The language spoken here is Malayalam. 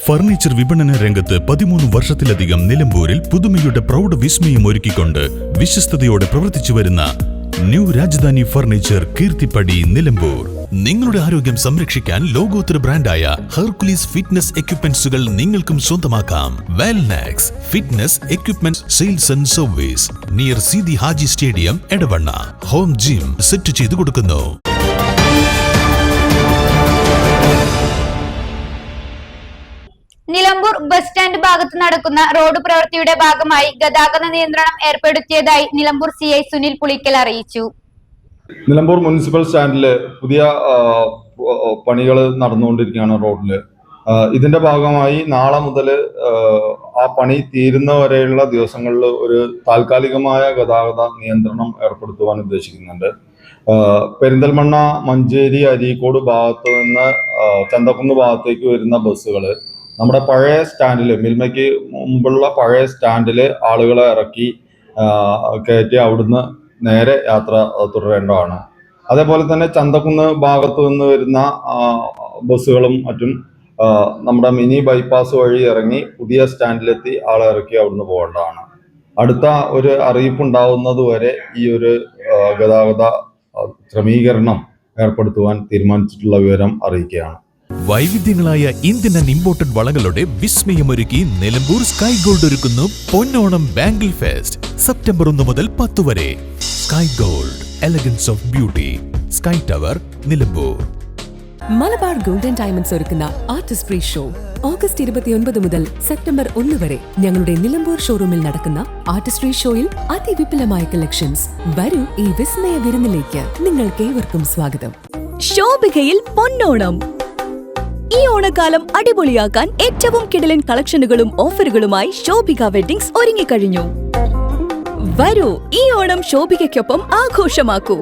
ഫർണിച്ചർ വിപണന രംഗത്ത് 13 വർഷത്തിലധികം നിലമ്പൂരിൽ പുതുമയുടെ പ്രൗഢ വിസ്മയം ഒരുക്കിക്കൊണ്ട് വിശ്വസ്തയോടെ പ്രവർത്തിച്ചു വരുന്ന ന്യൂ രാജധാനി ഫർണിച്ചർ കീർത്തിപ്പടി നിലമ്പൂർ. നിങ്ങളുടെ ആരോഗ്യം സംരക്ഷിക്കാൻ ലോകോത്തര ബ്രാൻഡായ ഹെർക്കുലീസ് ഫിറ്റ്നസ് എക്യുപ്മെന്റ്സുകൾ നിങ്ങൾക്കും സ്വന്തമാക്കാം. Wellnex fitness equipment sales and service near Seethi Haji stadium, Edavanna. Home gym set ചെയ്തു കൊടുക്കുന്നു. നിലമ്പൂർ ബസ് സ്റ്റാൻഡ് ഭാഗത്ത് നടക്കുന്ന റോഡ് പ്രവൃത്തിയുടെ ഭാഗമായി ഗതാഗത നിയന്ത്രണം ഏർപ്പെടുത്തിയതായി നിലമ്പൂർ CI സുനിൽ പുളിക്കൽ അറിയിച്ചു. നിലമ്പൂർ മുനിസിപ്പൽ സ്റ്റാൻഡില് പുതിയ പണികൾ നടന്നുകൊണ്ടിരിക്കുകയാണ് റോഡില്. ഇതിന്റെ ഭാഗമായി നാളെ മുതൽ ആ പണി തീരുന്നവരെയുള്ള ദിവസങ്ങളിൽ ഒരു താൽക്കാലികമായ ഗതാഗത നിയന്ത്രണം ഏർപ്പെടുത്തുവാൻ ഉദ്ദേശിക്കുന്നുണ്ട്. പെരിന്തൽമണ്ണ, മഞ്ചേരി, അരീക്കോട് ഭാഗത്ത് നിന്ന് ചന്തക്കുന്ന് ഭാഗത്തേക്ക് വരുന്ന ബസ്സുകൾ നമ്മുടെ പഴയ സ്റ്റാൻഡിൽ, മിൽമയ്ക്ക് മുമ്പുള്ള പഴയ സ്റ്റാൻഡിൽ ആളുകളെ ഇറക്കി കയറ്റി അവിടുന്ന് നേരെ യാത്ര തുടരേണ്ടതാണ്. അതേപോലെ തന്നെ ചന്തക്കുന്ന് ഭാഗത്ത് നിന്ന് വരുന്ന ബസ്സുകളും മറ്റും നമ്മുടെ മിനി ബൈപ്പാസ് വഴി ഇറങ്ങി പുതിയ സ്റ്റാൻഡിലെത്തി ആളെ ഇറക്കി അവിടുന്ന് പോകേണ്ടതാണ്. അടുത്ത ഒരു അറിയിപ്പുണ്ടാവുന്നത് വരെ ഈ ഒരു ഗതാഗത ക്രമീകരണം ഏർപ്പെടുത്തുവാൻ തീരുമാനിച്ചിട്ടുള്ള വിവരം അറിയിക്കുകയാണ്. വൈവിധ്യങ്ങളായ ഇന്ത്യൻ ആൻഡ് ഇമ്പോർട്ടഡ് വളകളുടെ വിസ്മയമൊരുക്കി നിലമ്പൂർ സ്കൈ ഗോൾഡ് ഒരുക്കുന്നു പൊന്നോണം ബാംഗിൾ ഫെസ്റ്റ്. സെപ്റ്റംബർ 1 മുതൽ 10 വരെ. Sky Gold, elegance of beauty, Sky Tower, Nilambur. Malabar Gold and Diamonds ഒരുക്കുന്ന ആർട്ടിസ്ട്രി ഷോ ഓഗസ്റ്റ് 29 മുതൽ സെപ്റ്റംബർ 1 വരെ ഞങ്ങളുടെ നിലമ്പൂർ ഷോറൂമിൽ നടക്കുന്ന ആർട്ടിസ്ട്രി ഷോയിൽ അതിവിപുലമായ കളക്ഷൻസ്. വരൂ, ഈ വിസ്മയ വിരുന്നിലേക്ക് നിങ്ങൾക്കേവർക്കും സ്വാഗതം. ശോഭികയിൽ പൊന്നോണം. ഈ ഓണക്കാലം അടിപൊളിയാക്കാൻ ഏറ്റവും കിടിലൻ കളക്ഷനുകളും ഓഫറുകളുമായി ശോഭിക വെഡ്ഡിങ്സ് ഒരുങ്ങിക്കഴിഞ്ഞു. വരൂ, ഈ ഓണം ശോഭികയ്ക്കൊപ്പം ആഘോഷമാക്കൂ.